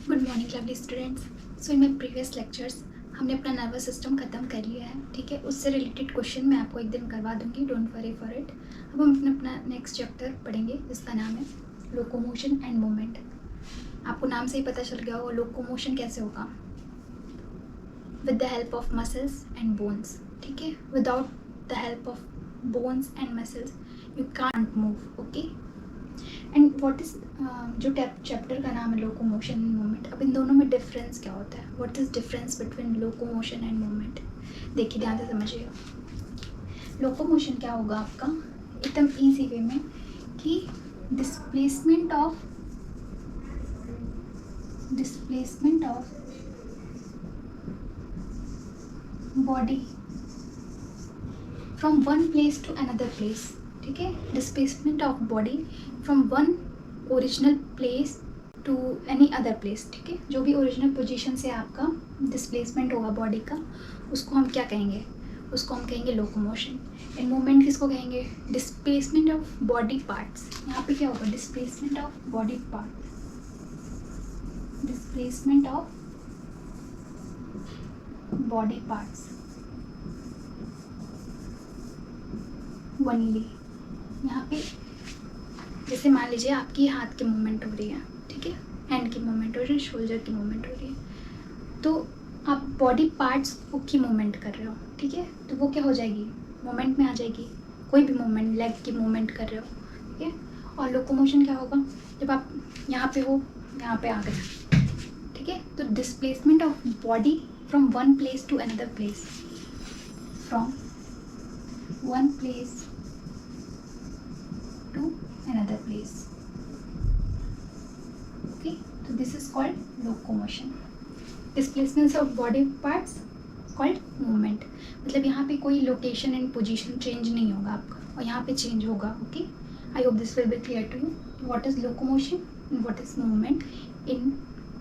Good morning lovely students. So in my previous lectures हमने अपना nervous system ख़त्म कर लिया है, ठीक है। उससे रिलेटेड क्वेश्चन मैं आपको एक दिन करवा दूंगी, डोंट वरी फॉर इट। अब हम अपना नेक्स्ट चैप्टर पढ़ेंगे जिसका नाम है लोकोमोशन एंड मूवमेंट। आपको नाम से ही पता चल गया होगा लोकोमोशन कैसे होगा, with the help of muscles and bones, ठीक है। Without the help of bones and muscles you can't move, okay. And what is जो चैप्टर का नाम है लोकोमोशन एंड मूवमेंट, अब इन दोनों में डिफरेंस क्या होता है, what is difference between locomotion and movement. देखिए ध्यान से समझिएगा। लोकोमोशन क्या होगा आपका एकदम ईजी वे में कि displacement of body from one place to another place, ठीक है। Displacement of body from one original place to any other place, ठीक है। जो भी ओरिजिनल पोजीशन से आपका डिस्प्लेसमेंट होगा बॉडी का, उसको हम क्या कहेंगे, उसको हम कहेंगे लोकोमोशन। एंड मूवमेंट किसको कहेंगे, डिस्प्लेसमेंट ऑफ बॉडी पार्ट्स। यहाँ पे क्या होगा, displacement of body parts, displacement of body parts only. यहाँ पे जैसे मान लीजिए आपकी हाथ की मूवमेंट हो रही है, ठीक है, हैंड की मूवमेंट हो रही है, शोल्डर की मूवमेंट हो रही है, तो आप बॉडी पार्ट्स की मूवमेंट कर रहे हो, ठीक है, तो वो क्या हो जाएगी, मूवमेंट में आ जाएगी। कोई भी मूवमेंट, लेग की मूवमेंट कर रहे हो, ठीक है। और लोकोमोशन क्या होगा, जब आप यहाँ पे हो, यहाँ पे आ गए, ठीक है, तो displacement of body from one place to another place, from one place to another place, okay, so this is called locomotion. Displacements of body parts called movement। मतलब यहाँ पे कोई लोकेशन एंड पोजीशन चेंज नहीं होगा आपका, और यहाँ पे चेंज होगा, okay. I hope this will be clear to you what is locomotion and what is movement in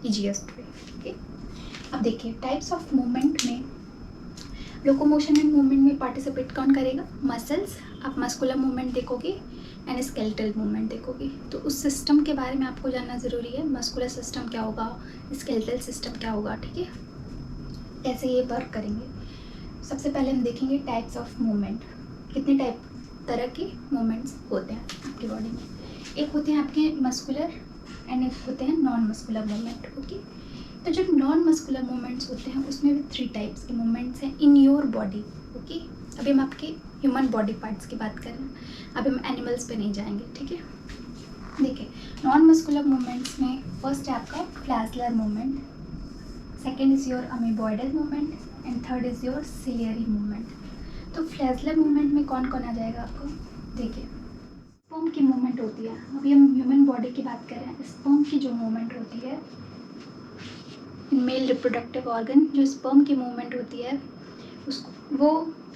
easiest way, okay. अब देखिए टाइप्स ऑफ मूवमेंट में, लोकोमोशन एंड मूवमेंट में पार्टिसिपेट कौन करेगा, मसल्स। आप मस्कुलर मूवमेंट देखोगे and skeletal movement देखोगे, तो उस सिस्टम के बारे में आपको जानना ज़रूरी है। मस्कुलर सिस्टम क्या होगा, स्केलेटल सिस्टम क्या होगा, ठीक है, कैसे ये वर्क करेंगे। सबसे पहले हम देखेंगे टाइप्स ऑफ मूवमेंट। कितने तरह के मूवमेंट्स होते हैं आपकी बॉडी में। एक होते हैं आपके मस्कुलर एंड एक होते हैं नॉन मस्कुलर मूवमेंट, ओके। तो जो नॉन मस्कुलर मूवमेंट्स होते हैं उसमें भी 3 टाइप्स के मूवमेंट्स हैं इन योर बॉडी, ओके। अभी हम आपके ह्यूमन बॉडी पार्ट्स की बात कर रहे हैं, अभी हम एनिमल्स पे नहीं जाएंगे, ठीक है। देखिए नॉन मस्कुलर मूवमेंट्स में फर्स्ट है आपका flagellar movement, second is your amoeboidal movement and third is your ciliary movement. तो फ्लैजलर मूवमेंट में कौन कौन आ जाएगा आपको, देखिए स्पर्म की मूवमेंट होती है। अभी हम ह्यूमन बॉडी की बात कर रहे हैं, स्पर्म की जो मूवमेंट होती है, मेल रिप्रोडक्टिव ऑर्गन, जो स्पर्म की मूवमेंट होती है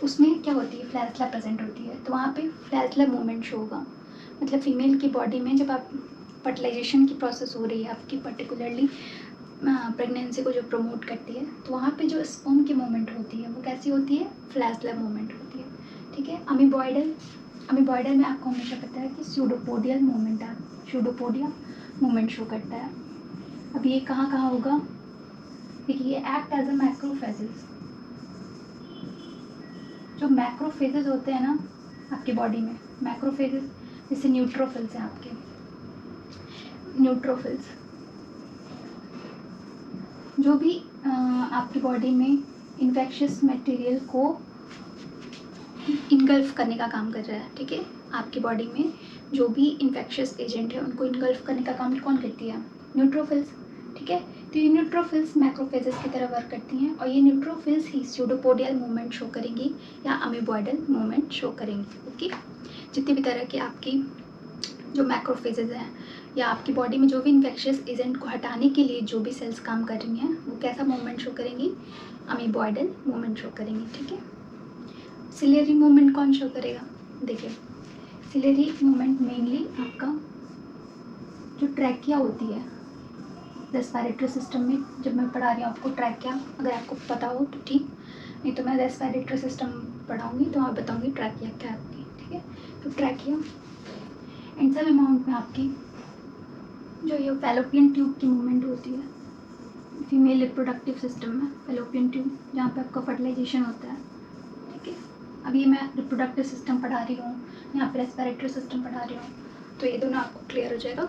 उसमें क्या होती है, फ्लैजला प्रेजेंट होती है, तो वहाँ पे फ्लैजला मूवमेंट शो होगा। मतलब फीमेल की बॉडी में जब आप फर्टिलाइजेशन की प्रोसेस हो रही है आपकी, पर्टिकुलरली प्रेगनेंसी को जो प्रमोट करती है, तो वहाँ पे जो स्पर्म की मूवमेंट होती है वो कैसी होती है, फ्लैजला मूवमेंट होती है, ठीक है। अमीबॉइडल में आपको हमेशा पता है कि स्यूडोपोडियल मूवमेंट शो करता है। अब ये कहाँ कहाँ होगा, देखिए एक्ट एज अ मैक्रोफेजेस। जो मैक्रोफेजेस होते हैं ना आपकी बॉडी में, मैक्रोफेजेस जैसे न्यूट्रोफिल्स हैं आपके, न्यूट्रोफिल्स जो भी आपकी बॉडी में इन्फेक्शियस मटेरियल को इनगल्फ करने का काम कर रहा है, ठीक है। आपकी बॉडी में जो भी इन्फेक्शियस एजेंट है उनको इनगल्फ करने का काम कौन करती है, न्यूट्रोफिल्स, ठीक है। तो ये न्यूट्रोफिल्स मैक्रोफेजेस की तरह वर्क करती हैं, और ये न्यूट्रोफिल्स ही स्यूडोपोडियल मूवमेंट शो करेंगी या अमीबॉइडल मूवमेंट शो करेंगी, ओके। जितनी भी तरह की आपकी जो मैक्रोफेजेस हैं या आपकी बॉडी में जो भी इन्फेक्शियस एजेंट को हटाने के लिए जो भी सेल्स काम कर रही हैं, वो कैसा मूवमेंट शो करेंगी, अमीबॉइडल मूवमेंट शो करेंगी, ठीक है। सिलियरी मूवमेंट कौन शो करेगा, देखिए सिलियरी मूवमेंट मेनली आपका जो ट्रैकिया होती है रेस्पिरेटरी सिस्टम में, जब मैं पढ़ा रही हूँ आपको ट्रैकिया, अगर आपको पता हो तो ठीक, नहीं तो मैं रेस्पिरेटरी सिस्टम पढ़ाऊँगी तो मैं बताऊँगी ट्रैकिया क्या है आपकी, ठीक है। तो ट्रैकिया एंड सब अमाउंट में आपकी जो ये फैलोपियन ट्यूब की मूवमेंट होती है, फीमेल रिप्रोडक्टिव सिस्टम में फैलोपियन ट्यूब, जहाँ पे आपका फर्टिलाइजेशन होता है, ठीक है। अभी मैं रिप्रोडक्टिव सिस्टम पढ़ा रही हूँ, यहाँ पे रेस्पिरेटरी सिस्टम पढ़ा रही हूँ, तो ये दोनों आपको क्लियर हो जाएगा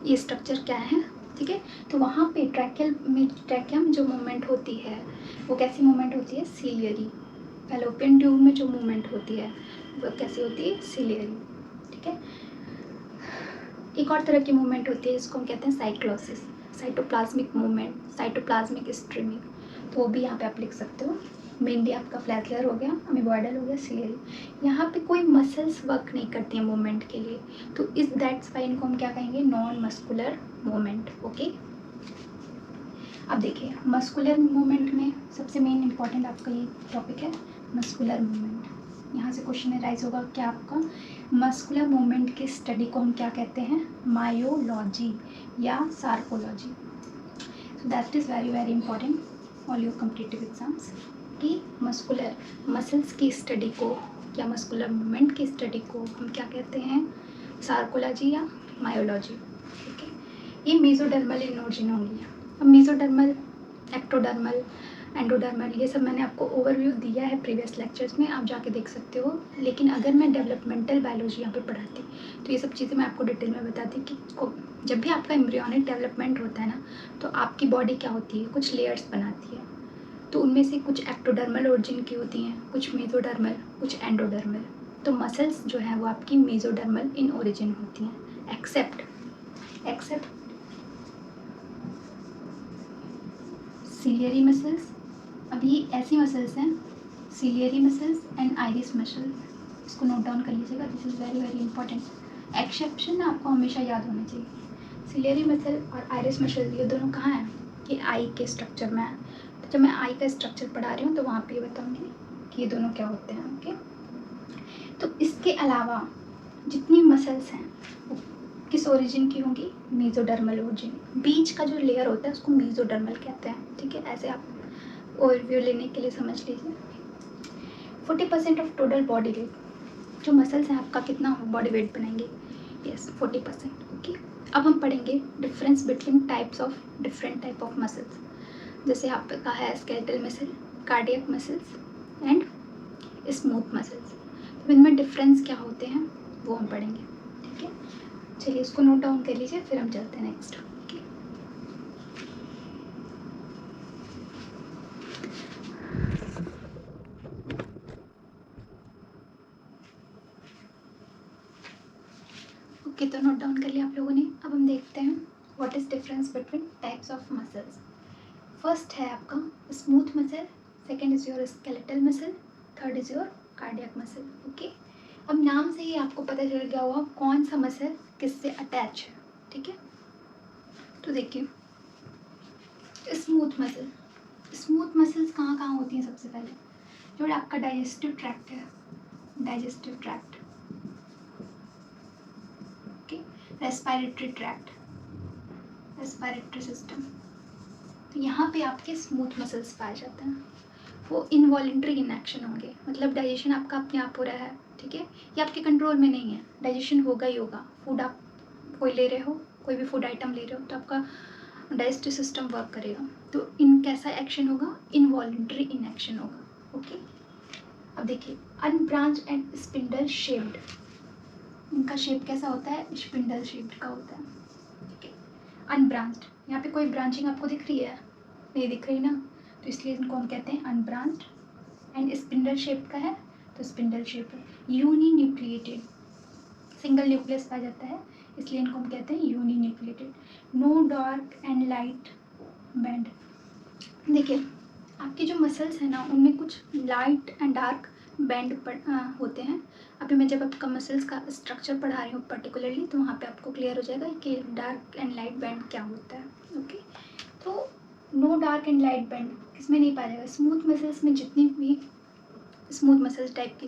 ये स्ट्रक्चर क्या है, ठीक है। तो वहाँ पे ट्रैकिया में जो मूवमेंट होती है वो कैसी मूवमेंट होती है, सीलियरी। फैलोपियन ट्यूब में जो मूवमेंट होती है वो कैसी होती है, सीलियरी, ठीक है। एक और तरह की मूवमेंट होती है जिसको हम कहते हैं cyclosis, cytoplasmic movement, cytoplasmic streaming, तो वो भी यहाँ पे आप लिख सकते हो। मेनली आपका फ्लैचलर हो गया, अमीबॉयडल हो गया, सीलियरी। यहाँ पे कोई मसल्स वर्क नहीं करती हैं मूवमेंट के लिए, तो इस दैट्स वाई इनको हम क्या कहेंगे, नॉन मस्कुलर मूवमेंट, ओके। अब देखिए मस्कुलर मूवमेंट में सबसे मेन इंपॉर्टेंट आपका ये टॉपिक है मस्कुलर मूवमेंट। यहाँ से क्वेश्चन राइज होगा क्या आपका, मस्कुलर मूवमेंट की स्टडी को हम क्या कहते हैं, मायोलॉजी या sarcology. So that is very very important all your competitive exams, कि मस्कुलर मसल्स की स्टडी को या मस्कुलर मूवमेंट की स्टडी को हम क्या कहते हैं, सार्कोलॉजी या मायोलॉजी, ठीक है। ये मेसोडर्मल इन ओरिजिन होंगी। अब मेसोडर्मल, एक्टोडर्मल, एंडोडर्मल, ये सब मैंने आपको ओवरव्यू दिया है प्रीवियस लेक्चर्स में, आप जाके देख सकते हो। लेकिन अगर मैं डेवलपमेंटल बायोलॉजी यहाँ पे पढ़ाती तो ये सब चीज़ें मैं आपको डिटेल में बताती कि जब भी आपका एम्ब्रियोनिक डेवलपमेंट होता है ना, तो आपकी बॉडी क्या होती है, कुछ लेयर्स बनाती है। तो उनमें से कुछ एक्टोडर्मल ओरिजिन की होती हैं, कुछ मेसोडर्मल, कुछ एंडोडर्मल। तो मसल्स जो है वो आपकी मेसोडर्मल इन ओरिजिन होती हैं, एक्सेप्ट सीलियरी मसल्स। अब ये ऐसी मसल्स हैं, ciliary muscles and iris muscle, इसको नोट डाउन कर लीजिएगा, this is very very important. Exception आपको हमेशा याद होना चाहिए, सीलियरी मसल और आइरिस मसल ये दोनों कहाँ हैं, ये आई के स्ट्रक्चर में है। तो जब मैं आई का स्ट्रक्चर पढ़ा रही हूँ तो वहाँ पे ये बताऊँगी कि ये दोनों क्या होते हैं, ओके। तो इसके अलावा जितनी मसल्स हैं वो किस ओरिजिन की होंगी, मेसोडर्मल ओरिजिन। बीच का जो लेयर होता है उसको मेसोडर्मल कहते हैं, ठीक है। ऐसे आप ओवरव्यू लेने के लिए समझ लीजिए। 40% ऑफ टोटल बॉडी वेट, जो मसल्स हैं आपका कितना बॉडी वेट बनाएंगे, यस 40%, ओके। अब हम पढ़ेंगे difference between types of different type of muscles, जैसे आपका है skeletal muscle, cardiac muscles and smooth muscles. तो इनमें डिफरेंस क्या होते हैं वो हम पढ़ेंगे, ठीक है। चलिए इसको नोट डाउन कर लीजिए, फिर हम चलते हैं नेक्स्ट, ओके। ओके, तो नोट डाउन कर लिया आप लोगों ने। अब हम देखते हैं what is difference between types of muscles. First है आपका smooth muscle, second is your skeletal muscle, third is your cardiac muscle, okay. अब नाम से ही आपको पता चल गया होगा कौन सा मसल किससे अटैच है, ठीक है। तो देखिए स्मूथ मसल, स्मूथ मसल्स कहाँ कहाँ होती हैं, सबसे पहले जो आपका डाइजेस्टिव ट्रैक्ट है, digestive tract, okay, respiratory tract, respiratory system. तो यहाँ पे आपके स्मूथ मसल्स पाए जाते हैं। वो इनवॉलेंट्री इनएक्शन होंगे, मतलब डाइजेशन आपका अपने आप हो रहा है, ठीक है। ये आपके कंट्रोल में नहीं है, डाइजेशन होगा ही होगा। फूड आप कोई ले रहे हो, कोई भी फूड आइटम ले रहे हो तो आपका डाइजेस्टिव सिस्टम वर्क करेगा। तो इन कैसा एक्शन होगा, इनवॉलेंट्री इनएक्शन होगा, ओके। अब देखिए अनब्रांच एंड स्पिंडल शेप्ड, इनका शेप कैसा होता है, स्पिंडल शेप्ड का होता है, ठीक है। अनब्रांच्ड, यहाँ पे कोई ब्रांचिंग आपको दिख रही है, नहीं दिख रही ना, तो इसलिए इनको हम कहते हैं अनब्रांच्ड। एंड स्पिंडल शेप का है तो स्पिंडल शेप है। यूनी न्यूक्लिएटेड, सिंगल न्यूक्लियस पाया जाता है, इसलिए इनको हम कहते हैं uninucleated. No dark and light band, देखिए आपकी जो मसल्स हैं ना उनमें कुछ लाइट एंड डार्क बैंड होते हैं। अभी मैं जब आपका मसल्स का स्ट्रक्चर पढ़ा रही हूँ पर्टिकुलरली, तो वहाँ पे आपको क्लियर हो जाएगा कि डार्क एंड लाइट बैंड क्या होता है, ओके। तो no dark and light band किसमें नहीं पाया जाएगा, स्मूथ मसल्स में। जितनी भी स्मूथ मसल्स टाइप की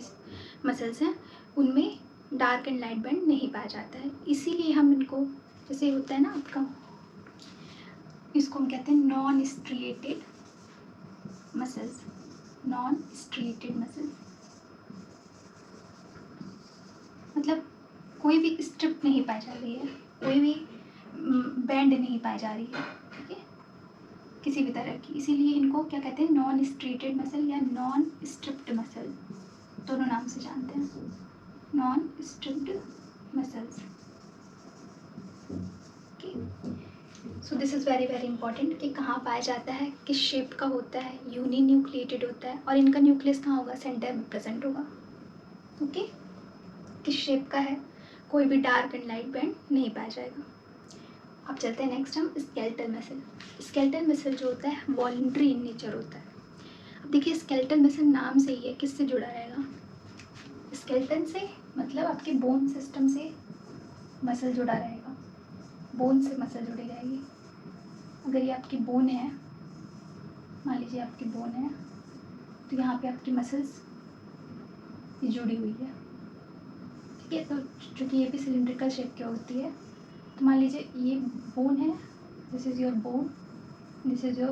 मसल्स हैं उनमें डार्क एंड लाइट बैंड नहीं पाया जाता है, इसीलिए हम इनको, जैसे होता है ना आपका, इसको हम कहते हैं non striated muscles, non striated muscles, मतलब कोई भी स्ट्रिप नहीं पाई जा रही है, कोई भी बैंड नहीं पाई जा रही है, ठीक है। किसी भी तरह की, इसीलिए इनको क्या कहते हैं, नॉन स्ट्रेटेड मसल या नॉन स्ट्रिप्ड मसल, दोनों नाम से जानते हैं, non stripped muscles. So this is very very important कि कहाँ पाया जाता है, किस शेप का होता है, यूनी न्यूक्लिएटेड होता है, और इनका न्यूक्लियस कहाँ होगा, सेंटर में प्रेजेंट होगा। ओके, किस शेप का है, कोई भी डार्क एंड लाइट बैंड नहीं पाया जाएगा। अब चलते हैं नेक्स्ट हम स्केलेटल मसल। स्केलेटल मसल जो होता है वॉलंटरी इन नेचर होता है। अब देखिए स्केलेटल मसल नाम से ही है, किससे जुड़ा रहेगा, स्केलेटन से, मतलब आपके बोन सिस्टम से मसल जुड़ा रहेगा, बोन से मसल जुड़ी रहेगी। अगर ये आपकी बोन है, मान लीजिए आपकी बोन है, तो यहाँ पे आपकी मसल्स ये जुड़ी हुई है, ठीक है। तो चूँकि ये भी सिलिंड्रिकल शेप की होती है, तो मान लीजिए ये बोन है, this is your bone, this is your,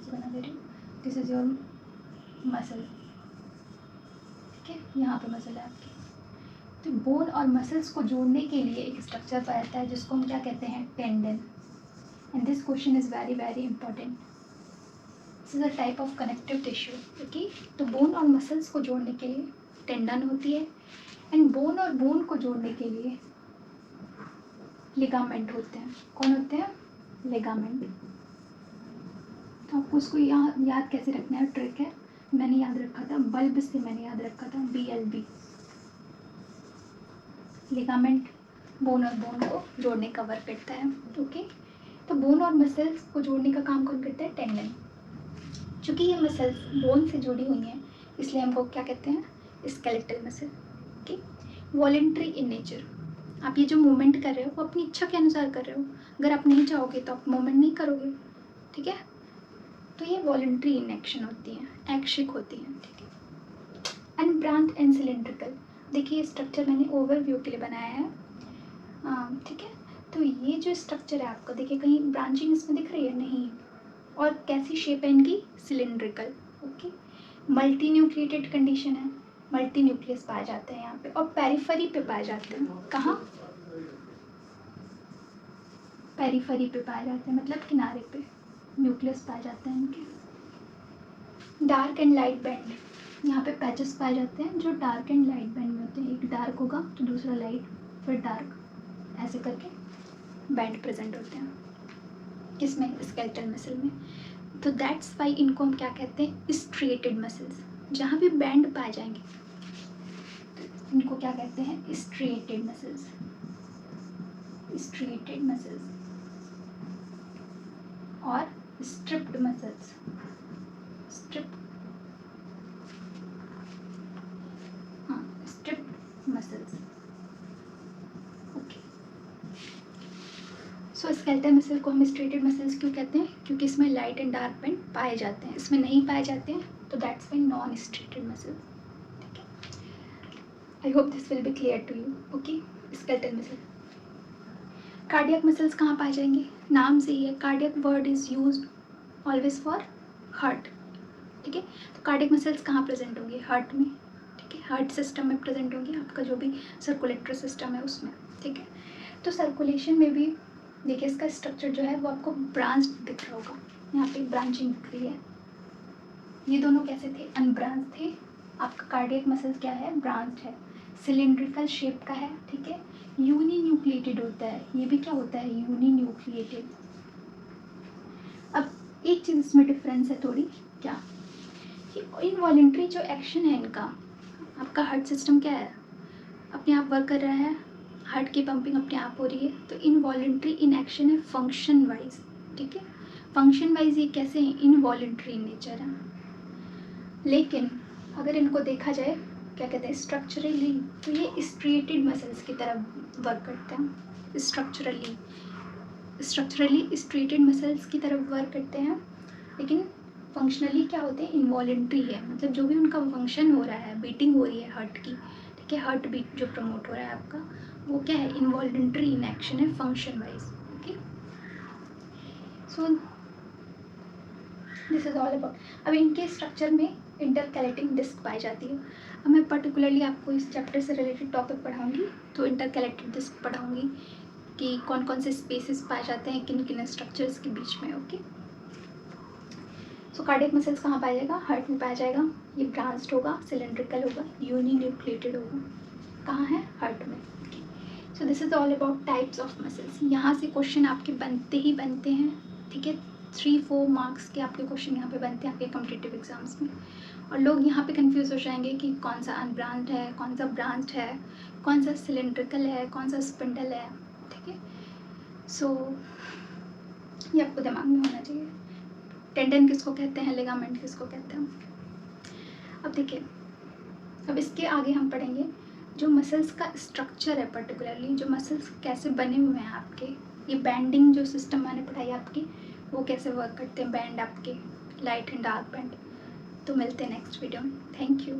बना दे रही हूँ, दिस इज़ योर मसल, ठीक है, यहाँ पे मसल है आपकी। तो बोन और मसल्स को जोड़ने के लिए एक स्ट्रक्चर पाया जाता है जिसको हम क्या कहते हैं, tendon. And this question is very very important. This is a type of connective tissue, okay. तो बोन और मसल्स को जोड़ने के लिए टेंडन होती है, एंड बोन और बोन को जोड़ने के लिए लिगामेंट होते हैं। कौन होते हैं, लिगामेंट। तो आपको उसको यहाँ याद कैसे रखना है, ट्रिक है, मैंने याद रखा था, बल्ब से मैंने याद रखा था, BLB, लिगामेंट बोन और बोन को जोड़ने का वर्क करता है, ओके। तो बोन और मसल्स को जोड़ने का काम कौन करता है, टेंडन। चूँकि ये मसल्स बोन से जुड़ी हुई हैं, इसलिए हमको क्या कहते हैं, skeletal muscle, okay. Voluntary in nature, आप ये जो मूवमेंट कर रहे हो वो अपनी इच्छा के अनुसार कर रहे हो, अगर आप नहीं चाहोगे तो आप मूवमेंट नहीं करोगे, ठीक है। तो ये वॉलंटरी इन एक्शन होती हैं, ऐच्छिक होती हैं, ठीक है। अनब्रांच एंड सिलेंड्रिकल, देखिए स्ट्रक्चर मैंने ओवरव्यू के लिए बनाया है, ठीक है। तो ये जो स्ट्रक्चर है आपका, देखिए कहीं ब्रांचिंग इसमें दिख रही है, नहीं। और कैसी शेप है इनकी, cylindrical, okay. Multi nucleated condition है, मल्टी न्यूक्लियस पाए जाते हैं यहाँ पे, और पेरिफेरी पे पाए जाते हैं, कहाँ, पेरिफेरी पे पाए जाते हैं, मतलब किनारे पे न्यूक्लियस पाए जाते हैं इनके। डार्क एंड लाइट बैंड, यहाँ पे पैचेस पाए जाते हैं जो डार्क एंड लाइट बैंड में होते हैं, एक डार्क होगा तो दूसरा लाइट, फिर डार्क, ऐसे करके बैंड प्रेजेंट होते हैं, किसमें, स्केलेटल मसल में। तो दैट्स वाई इनको हम क्या कहते हैं, स्ट्रेटेड मसल्स। जहाँ भी बैंड पाए जाएंगे तो इनको क्या कहते हैं, स्ट्रेटेड मसल्स, स्ट्रेटेड मसल्स, और स्ट्रिप्ड मसल्स, स्ट्रिप्ड, हाँ, स्ट्रिप्ड मसल्स, ओके। सो स्केलेटल मसल को हम स्ट्रेटेड मसल्स क्यों कहते हैं, क्योंकि इसमें लाइट एंड डार्क बैंड पाए जाते हैं, इसमें नहीं पाए जाते हैं, तो that's why non striated muscle, ठीक है। I hope this will be clear to you, okay. Skeletal muscle. Cardiac muscles कहाँ पाए जाएंगे, नाम से ही है, cardiac word is used always for heart, ठीक है। तो कार्डियक मसल्स कहाँ प्रेजेंट होंगे, हार्ट में, ठीक है, हार्ट सिस्टम में प्रेजेंट होंगे, आपका जो भी सर्कुलेटरी सिस्टम है उसमें, ठीक है। तो सर्कुलेशन में भी देखिए इसका स्ट्रक्चर जो है वो आपको ब्रांच दिख रहा होगा, यहाँ पे ब्रांचिंग दिख रही है, ये दोनों कैसे थे, अनब्रांच थे। आपका कार्डियक मसल क्या है, ब्रांच है, सिलिंड्रिकल शेप का है, ठीक है, यूनी न्यूक्लिएटेड होता है, ये भी क्या होता है, यूनी न्यूक्लिएटेड। अब एक चीज़ इसमें डिफरेंस है थोड़ी, क्या, कि इनवॉलेंट्री जो एक्शन है इनका, आपका हार्ट सिस्टम क्या है, अपने आप वर्क कर रहा है, हार्ट की पंपिंग अपने आप हो रही है, तो इनवॉलेंट्री इन एक्शन है फंक्शन वाइज, ठीक है। फंक्शन वाइज ये कैसे हैं, इनवॉलेंट्री इन नेचर है। लेकिन अगर इनको देखा जाए क्या कहते हैं स्ट्रक्चरली, तो ये स्ट्रेटेड मसल्स की तरह वर्क करते हैं, स्ट्रक्चरली स्ट्रेटेड मसल्स की तरफ वर्क करते हैं, लेकिन फंक्शनली क्या होते हैं, इनवॉलेंट्री है, मतलब जो भी उनका फंक्शन हो रहा है, बीटिंग हो रही है हार्ट की, ठीक है, हार्ट बीट जो प्रमोट हो रहा है आपका, वो क्या है, इनवॉलेंट्री इन एक्शन है function wise, okay. So this is all about. अब इनके स्ट्रक्चर में इंटरकैलेटिंग डिस्क पाई जाती है। अब मैं पर्टिकुलरली आपको इस चैप्टर से रिलेटेड टॉपिक पढ़ाऊंगी, तो इंटरकैलेटिंग डिस्क पढ़ाऊंगी कि कौन कौन से स्पेसेस पाए जाते हैं किन किन स्ट्रक्चर्स के बीच में, ओके। सो कार्डियक मसल्स कहाँ पाया जाएगा? हार्ट में पाया जाएगा। ये ब्रांच्ड होगा, सिलेंड्रिकल होगा, यूनिन्यूक्लिएटेड होगा। कहाँ है? हार्ट में। सो this is all about types of muscles. यहाँ से क्वेश्चन आपके बनते ही बनते हैं, ठीक है। 3-4 मार्क्स के आपके क्वेश्चन यहाँ पे बनते हैं आपके कॉम्पिटिटिव एग्जाम्स में। और लोग यहाँ पे कंफ्यूज हो जाएंगे कि कौन सा अनब्रांच्ड है, कौन सा ब्रांच्ड है, कौन सा सिलेंड्रिकल है, कौन सा स्पिंडल है, ठीक है। सो ये आपको दिमाग में होना चाहिए। टेंडन किसको कहते हैं, लिगामेंट किसको कहते हैं। अब देखिए, अब इसके आगे हम पढ़ेंगे जो मसल्स का स्ट्रक्चर है, पर्टिकुलरली जो मसल्स कैसे बने हुए हैं आपके, ये बैंडिंग जो सिस्टम मैंने पढ़ाई आपकी, वो कैसे वर्क करते हैं, बैंड आपके लाइट एंड डार्क बैंड। तो मिलते हैं नेक्स्ट वीडियो में। Thank you.